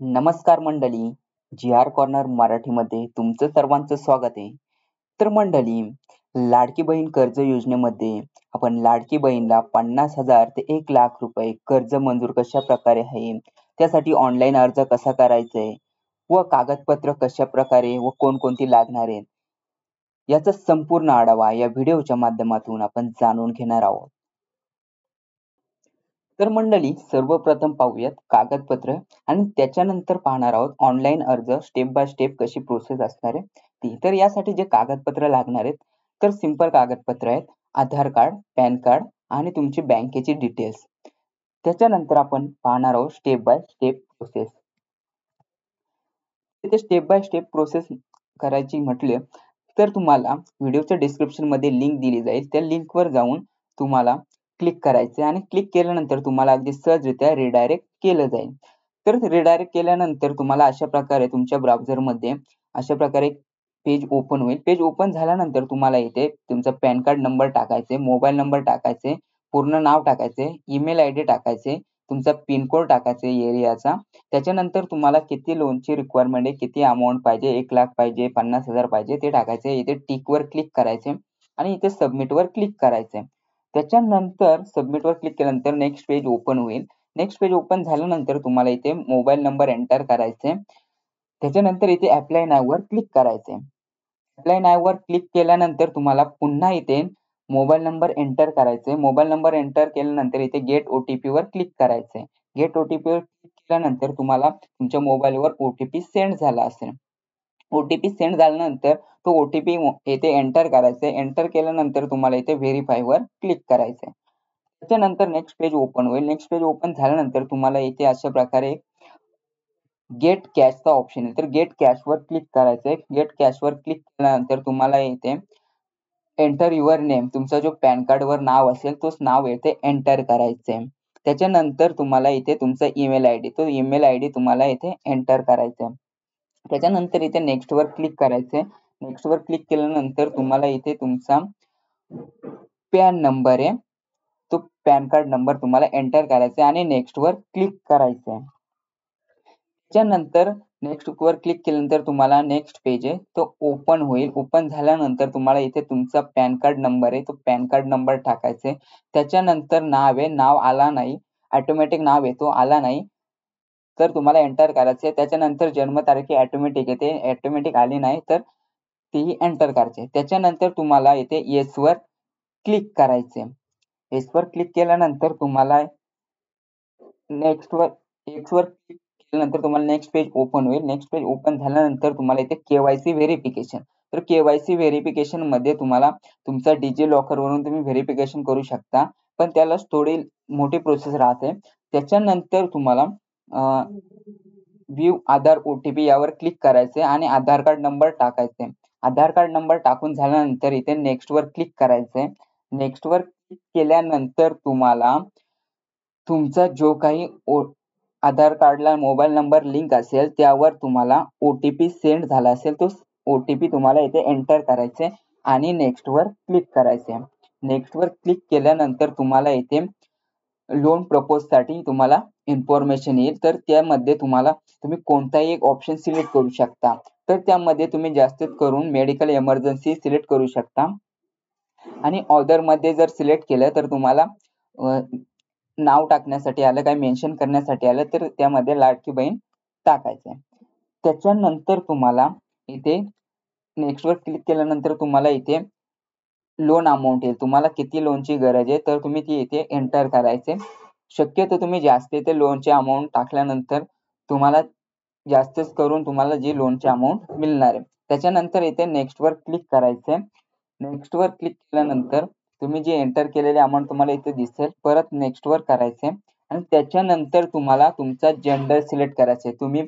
नमस्कार मंडळी, जी R corner मराठीमध्ये तुमचं सर्वांचं स्वागत आहे. तर मंडळी, लाडकी बहीण कर्ज योजनेमध्ये आपण लाडकी बहीणला 50,000 ते 1,00,000 रुपये कर्ज मंजूर कशा प्रकारे आहे, त्यासाठी ऑनलाईन अर्ज कसा करायचा आहे व कागदपत्र कशा प्रकारे व कोणकोणती लागणार आहेत, याचा संपूर्ण आढावा या व्हिडिओच्या माध्यमातून आपण जाणून घेणार आहोत. तर मंडळी, सर्वप्रथम पाहूयात कागदपत्र आणि त्याच्यानंतर पाहणार आहोत ऑनलाईन अर्ज स्टेप बाय स्टेप कशी प्रोसेस असणार आहे ती. तर यासाठी जे कागदपत्र लागणार आहेत, तर सिंपल कागदपत्र आहेत. आधार कार्ड, पॅन कार्ड आणि तुमची बँकेची डिटेल्स. त्याच्यानंतर आपण पाहणार आहोत स्टेप बाय स्टेप प्रोसेस. तिथे स्टेप बाय स्टेप प्रोसेस करायची म्हटले तर तुम्हाला व्हिडिओच्या डिस्क्रिप्शनमध्ये लिंक दिली जाईल. त्या लिंकवर जाऊन तुम्हाला क्लिक करायचं आणि क्लिक केल्यानंतर तुम्हाला अगदी सहजरित्या रिडायरेक्ट केलं जाईल. तर रिडायरेक्ट केल्यानंतर तुम्हाला अशा प्रकारे तुमच्या ब्राउझरमध्ये अशा प्रकारे पेज ओपन होईल. पेज ओपन झाल्यानंतर तुम्हाला इथे तुमचा पॅन कार्ड नंबर टाकायचे, मोबाईल नंबर टाकायचे, पूर्ण नाव टाकायचे, ईमेल आयडी टाकायचे, तुमचा पिनकोड टाकायचे एरियाचा. त्याच्यानंतर तुम्हाला किती लोनची रिक्वायरमेंट आहे, किती अमाउंट पाहिजे, 1,00,000 पाहिजे, 50,000 पाहिजे ते टाकायचे. इथे टिकवर क्लिक करायचे आणि इथे सबमिटवर क्लिक करायचे. त्याच्यानंतर सबमिटवर क्लिक केल्यानंतर नेक्स्ट पेज ओपन होईल. नेक्स्ट पेज ओपन झाल्यानंतर तुम्हाला इथे मोबाईल नंबर एंटर करायचे. त्याच्यानंतर इथे अप्लाय नाऊवर क्लिक करायचे. अप्लाय नाऊवर क्लिक केल्यानंतर तुम्हाला पुन्हा इथे मोबाईल नंबर एंटर करायचे. मोबाईल नंबर एंटर केल्यानंतर इथे गेट ओ-टी-पीवर क्लिक करायचे. गेट ओ-टी-पीवर क्लिक केल्यानंतर तुम्हाला तुमच्या मोबाईलवर ओ-टी-पी सेंड झाला असेल. ओ-टी-पी सेंड झाल्यानंतर तो ओ-टी-पी येथे एंटर करायचा. एंटर केल्यानंतर तुम्हाला इथे व्हेरिफायवर क्लिक करायचं. त्याच्यानंतर नेक्स्ट पेज ओपन होईल. नेक्स्ट पेज ओपन झाल्यानंतर तुम्हाला इथे अशा प्रकारे गेट कॅशचा ऑप्शन आहे. तर गेट कॅशवर क्लिक करायचंय. गेट कॅशवर क्लिक केल्यानंतर तुम्हाला इथे एंटर युअर नेम, तुमचा जो पॅन कार्डवर नाव असेल तोच नाव येथे एंटर करायचंय. त्याच्यानंतर तुम्हाला इथे तुमचा ईमेल आयडी, तो ईमेल आयडी तुम्हाला इथे एंटर करायचा आहे. त्याच्यानंतर इथे नेक्स्टवर क्लिक करायचंय. नेक्स्टवर क्लिक केल्यानंतर तुम्हाला इथे तुमचा पॅन नंबर आहे, तो पॅन कार्ड नंबर तुम्हाला एंटर करायचा आहे आणि नेक्स्टवर क्लिक करायचं आहे. त्याच्यानंतर नेक्स्टवर क्लिक केल्यानंतर तुम्हाला नेक्स्ट पेज आहे तो ओपन होईल. ओपन झाल्यानंतर तुम्हाला इथे तुमचा पॅन कार्ड नंबर आहे, तो पॅन कार्ड नंबर टाकायचा आहे. त्याच्यानंतर नाव आहे, नाव आला नाही, ऑटोमॅटिक नाव आहे तो आला नाही, तर तुम्हाला एंटर करायचं आहे. त्याच्यानंतर जन्मतारीख ऑटोमॅटिक येते, ऑटोमॅटिक आली नाही तर तीही एंटर करायची. त्याच्यानंतर तुम्हाला इथे येसवर क्लिक करायचे. येसवर क्लिक केल्यानंतर तुम्हाला नेक्स्टवर एक्सवर क्लिक केल्यानंतर तुम्हाला नेक्स्ट पेज ओपन होईल. नेक्स्ट पेज ओपन झाल्यानंतर तुम्हाला इथे के-वाय-सी व्हेरिफिकेशन. तर के-वाय-सी व्हेरिफिकेशनमध्ये तुम्हाला तुमचा डिजिलॉकरवरून तुम्ही व्हेरिफिकेशन करू शकता. पण त्याला थोडी मोठी प्रोसेस राहते. त्याच्यानंतर तुम्हाला व्ह्यू आधार ओ-टी-पी यावर क्लिक करायचे आणि आधार कार्ड नंबर टाकायचे. आधार कार्ड नंबर टाकून झाल्यानंतर इथे नेक्स्टवर क्लिक करायचंय. नेक्स्टवर क्लिक केल्यानंतर तुम्हाला तुमचा जो काही आधार कार्डला मोबाईल नंबर लिंक असेल त्यावर तुम्हाला ओ-टी-पी सेंड झाला असेल, तो ओ-टी-पी तुम्हाला इथे एंटर करायचे आणि नेक्स्टवर क्लिक करायचे. नेक्स्टवर क्लिक केल्यानंतर तुम्हाला इथे लोन प्रपोजसाठी तुम्हाला इन्फॉर्मेशन येईल. तर त्यामध्ये तुम्ही कोणताही एक ऑप्शन सिलेक्ट करू शकता. तर त्यामध्ये तुम्ही जास्तीत करून मेडिकल इमर्जन्सी सिलेक्ट करू शकता आणि ऑदरमध्ये जर सिलेक्ट केलं तर तुम्हाला नाव टाकण्यासाठी आलं, काही मेन्शन करण्यासाठी आलं तर त्यामध्ये लाडकी बहीण टाकायचं आहे. त्याच्यानंतर तुम्हाला इथे नेक्स्टवर क्लिक केल्यानंतर तुम्हाला इथे लोन अमाउंट येईल. तुम्हाला किती लोनची गरज आहे तर तुम्ही ती इथे एंटर करायचे. शक्यतो तुम्ही जास्त इथे लोनची अमाउंट टाकल्यानंतर तुम्हाला जास्तच करून तुम्हाला जी लोनची अमाउंट मिळणार आहे. त्याच्यानंतर इथे नेक्स्टवर क्लिक करायचे. नेक्स्टवर क्लिक केल्यानंतर तुम्ही जी एंटर केलेली अमाउंट तुम्हाला इथे दिसेल. परत नेक्स्टवर करायचे आणि त्याच्यानंतर तुम्हाला तुमचा जेंडर सिलेक्ट करायचे. तुम्ही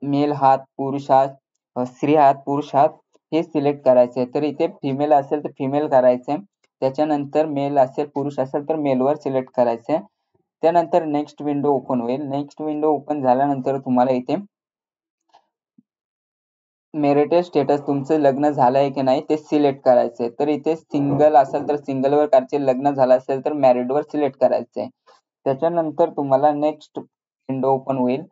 मेल आहात, पुरुष आहात, स्त्री आहात, पुरुष आहात हे सिलेक्ट करायचे. तर इथे फिमेल असेल तर फिमेल करायचे. त्याच्यानंतर मेल असेल, पुरुष असेल तर मेलवर सिलेक्ट करायचे. त्यानंतर नेक्स्ट विंडो ओपन होईल. नेक्स्ट विंडो ओपन झाल्यानंतर तुम्हाला इथे मॅरिटल स्टेटस, तुमचं लग्न झालंय की नाही ते सिलेक्ट करायचंय. तर इथे सिंगल असेल तर सिंगलवर करायचे, लग्न झालं असेल तर मॅरिडवर सिलेक्ट करायचंय. त्याच्यानंतर तुम्हाला नेक्स्ट विंडो ओपन होईल.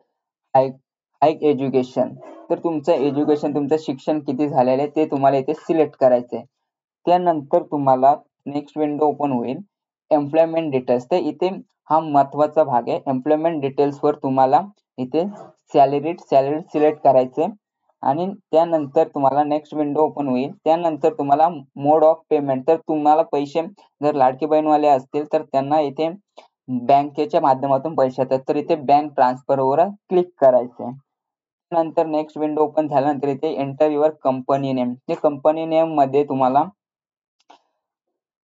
हाईक एज्युकेशन, तर तुमचं एज्युकेशन, तुमचं शिक्षण किती झालेलं आहे ते तुम्हाला इथे सिलेक्ट करायचं आहे. त्यानंतर तुम्हाला नेक्स्ट विंडो ओपन होईल, एम्प्लॉयमेंट डिटेल्स. तर इथे हा महत्वाचा भाग आहे. एम्प्लॉयमेंट डिटेल्सवर तुम्हाला इथे सॅलरी सिलेक्ट करायचे आणि त्यानंतर तुम्हाला नेक्स्ट विंडो ओपन होईल. त्यानंतर तुम्हाला मोड ऑफ पेमेंट, तर तुम्हाला पैसे जर लाडकी बहीणवाले असतील तर त्यांना इथे बँकेच्या माध्यमातून पैसे येतात, तर इथे बँक ट्रान्सफरवर क्लिक करायचे. नंतर नेक्स्ट विंडो ओपन झाल्यानंतर इथे एंटर युअर कंपनी नेम, ते कंपनी नेम मध्ये तुम्हाला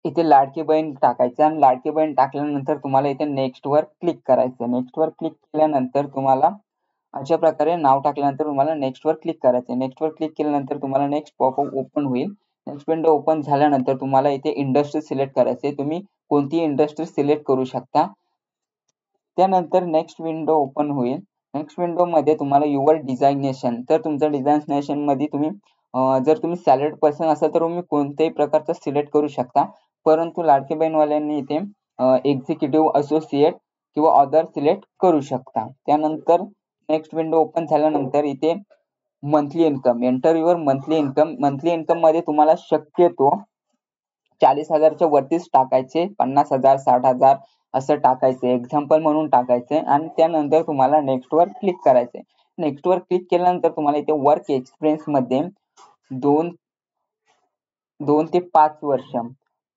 इथे लाडकी बहीण टाकायचं आणि लाडकी बहीण टाकल्यानंतर तुम्हाला इथे नेक्स्ट वर क्लिक करायचं. नेक्स्ट वर क्लिक केल्यानंतर तुम्हाला अशा प्रकारे नाव टाकल्यानंतर तुम्हाला नेक्स्ट वर क्लिक करायचं. नेक्स्ट वर क्लिक केल्यानंतर तुम्हाला नेक्स्ट पॉपअप ओपन होईल. नेक्स्ट विंडो ओपन झाल्यानंतर तुम्हाला इथे इंडस्ट्री सिलेक्ट करायचे. तुम्ही कोणती इंडस्ट्री सिलेक्ट करू शकता. त्यानंतर नेक्स्ट विंडो ओपन होईल. नेक्स्ट विंडो मध्ये तुम्हाला युअर डिझायनेशन, तर तुमचं डिझायनेशन मध्ये तुम्ही जर तुम्ही सॅलरीड पर्सन असाल तर तुम्ही कोणत्याही प्रकारचं सिलेक्ट करू शकता, परंतु लाडकी बहीणवाल्यांनी इथे एक्झिक्युटिव्ह, असोसिएट किंवा अदर सिलेक्ट करू शकता. त्यानंतर नेक्स्ट विंडो ओपन झाल्यानंतर इथे monthly income, enter your monthly income. Monthly income मध्ये तुम्हाला शक्यतो 40,000च्या वरतीच टाकायचे, 50,000, 60,000 असं टाकायचे, एक्झाम्पल म्हणून टाकायचे आणि त्यानंतर तुम्हाला नेक्स्ट वर क्लिक करायचे. नेक्स्ट वर क्लिक केल्यानंतर तुम्हाला इथे वर्क एक्सपिरियन्स मध्ये 2 ते 5 वर्ष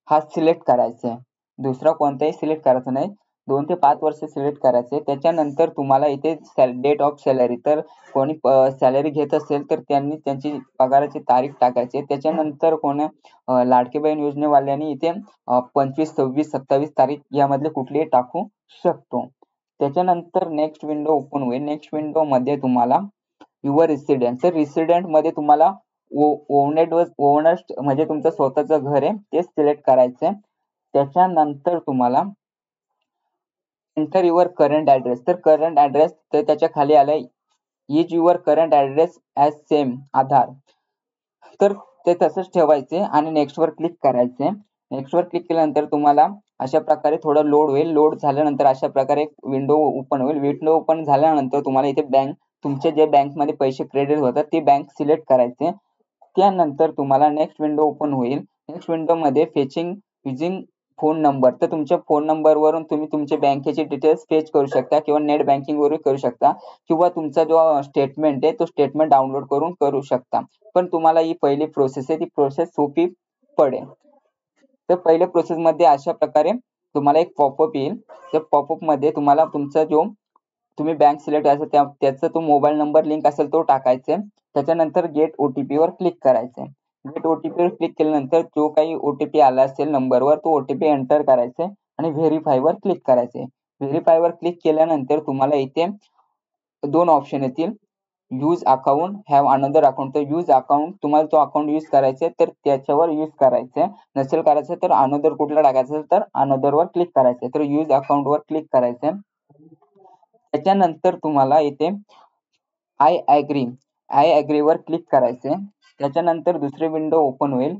हा सिलेक्ट करायचा आहे. दुसरा कोणताही सिलेक्ट करायचा नाही, 2 ते 5 वर्ष सिलेक्ट करायचे. त्याच्यानंतर तुम्हाला इथे डेट ऑफ सॅलरी, तर कोणी सॅलरी घेत असेल तर त्यांनी त्यांची पगाराची तारीख टाकायची. त्याच्यानंतर कोणी लाडकी बहीण योजनेवाल्यांनी इथे 25, 26, 27 तारीख यामधले कुठलीही टाकू शकतो. त्याच्यानंतर नेक्स्ट विंडो ओपन होईल. नेक्स्ट विंडो मध्ये तुम्हाला युअर रेसिडेंट, तर रेसिडेंट मध्ये तुम्हाला ओनर्स म्हणजे तुमचं स्वतःचं घर आहे ते सिलेक्ट करायचंय. त्याच्यानंतर तुम्हाला एंटर युअर करंट ऍड्रेस, तर करंट ऍड्रेस तर त्याच्या खाली आलंय is your current address as same Aadhaar, तर ते तसंच ठेवायचे आणि नेक्स्ट वर क्लिक करायचे. नेक्स्ट वर क्लिक केल्यानंतर तुम्हाला अशा प्रकारे थोडं लोड होईल. लोड झाल्यानंतर अशा प्रकारे विंडो ओपन होईल. विंडो ओपन झाल्यानंतर तुम्हाला इथे बँक, तुमचे जे बँकमध्ये पैसे क्रेडिट होतात ते बँक सिलेक्ट करायचे. त्यानंतर तुम्हाला नेक्स्ट विंडो ओपन होईल. नेक्स्ट विंडो मध्ये फेचिंग युजिंग फोन नंबर, तर तुमच्या फोन नंबरवरून तुम्ही तुमचे बँकेचे डिटेल्स फेच करू शकता किंवा नेट बँकिंग वरून करू शकता किंवा तुमचा जो स्टेटमेंट आहे तो स्टेटमेंट डाउनलोड करून करू शकता. पण तुम्हाला ही पहिली प्रोसेस आहे ती प्रोसेस सोपी पडेल. तर पहिल्या प्रोसेस मध्ये अशा प्रकारे तुम्हाला एक पॉपअप येईल. त्या पॉपअप मध्ये तुम्हाला तुमचा जो तुम्ही बँक सिलेक्ट करायचं त्याचा तो मोबाईल नंबर लिंक असेल तो टाकायचा. त्याच्यानंतर गेट ओटीपी वर क्लिक करायचं. गेट ओटीपी वर क्लिक केल्यानंतर जो काही ओटीपी आला असेल नंबरवर तो ओटीपी एंटर करायचा आणि व्हेरीफाय वर क्लिक करायचे. व्हेरीफाय वर क्लिक केल्यानंतर तुम्हाला इथे 2 ऑप्शन येतील, use account, have another account. तर यूज अकाउंट, तुम्हाला तो अकाउंट यूज करायचे तर त्याच्यावर यूज करायचे, नसेल करायचं तर अनदर कुठला टाकायचं तर अनदर वर क्लिक करायचं. तर यूज अकाउंट वर क्लिक करायचं. त्याच्यानंतर तुम्हाला इथे आय ॲग्री वर क्लिक करायचे. त्याच्यानंतर दुसरी विंडो ओपन होईल.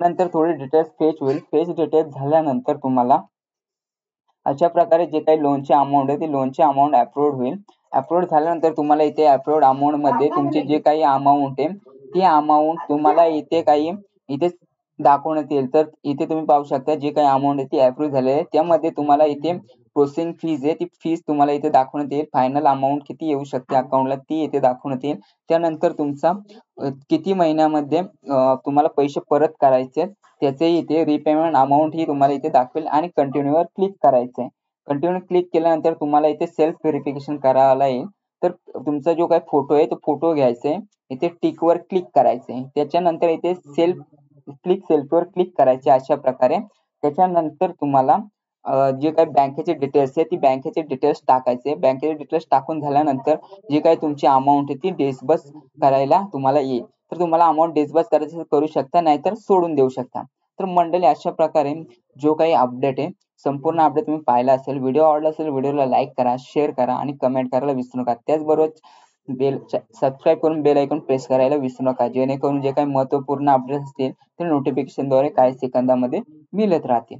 नंतर थोडे डिटेल्स फेच होईल. फेच डिटेल्स झाल्यानंतर तुम्हाला अशा प्रकारे जे काही लोनचे अमाऊंट आहे ते लोनचे अमाऊंट अप्रूव्ड होईल. अप्रूव्ड झाल्यानंतर तुम्हाला इथे अप्रूव्ड अमाऊंट मध्ये तुमची जे काही अमाऊंट आहे ती अमाऊंट तुम्हाला इथे दाखवण्यात येईल. तर इथे तुम्ही पाहू शकता जे काही अमाऊंट आहे ती अप्रूव्ह झालेली आहे. त्यामध्ये तुम्हाला इथे प्रोसेसिंग फीज आहे ती फीज तुम्हाला इथे दाखवण्यात येईल. फायनल अमाऊंट किती येऊ शकते अकाउंटला ती इथे दाखवण्यात येईल. त्यानंतर तुमचा किती महिन्यामध्ये तुम्हाला पैसे परत करायचे त्याचे इथे रिपेमेंट अमाऊंट ही तुम्हाला इथे दाखवेल आणि कंटिन्यूवर क्लिक करायचंय. कंटिन्यू क्लिक केल्यानंतर तुम्हाला इथे सेल्फ व्हेरिफिकेशन करायला येईल. तर तुमचा जो काही फोटो आहे तो फोटो घ्यायचा आहे, इथे टिक वर क्लिक करायचंय. त्याच्यानंतर इथे सेल्फ वर क्लिक करायचे अशा प्रकारे. त्याच्यानंतर तुम्हाला जे काही बँकेचे डिटेल्स आहे ती बँकेचे डिटेल्स टाकायचे. बँकेचे डिटेल्स टाकून झाल्यानंतर जे काही तुमची अमाऊंट आहे ती डिस्बर्स करायला तुम्हाला येईल. तर तुम्हाला अमाऊंट डिस्बर्स करायचं करू शकता, नाहीतर सोडून देऊ शकता. तर मंडळी अशा प्रकारे जो काही अपडेट आहे संपूर्ण अपडेट तुम्ही पाहिला असेल. व्हिडिओ आवडला असेल व्हिडिओला लाईक करा, शेअर करा आणि कमेंट करायला विसरू नका. त्याचबरोबर सबस्क्राईब करून बेल आयकॉन प्रेस करायला विसरू नका, जेणेकरून जे काही महत्त्वपूर्ण अपडेट्स असतील ते नोटिफिकेशनद्वारे काही सेकंदामध्ये मिळत राहतील.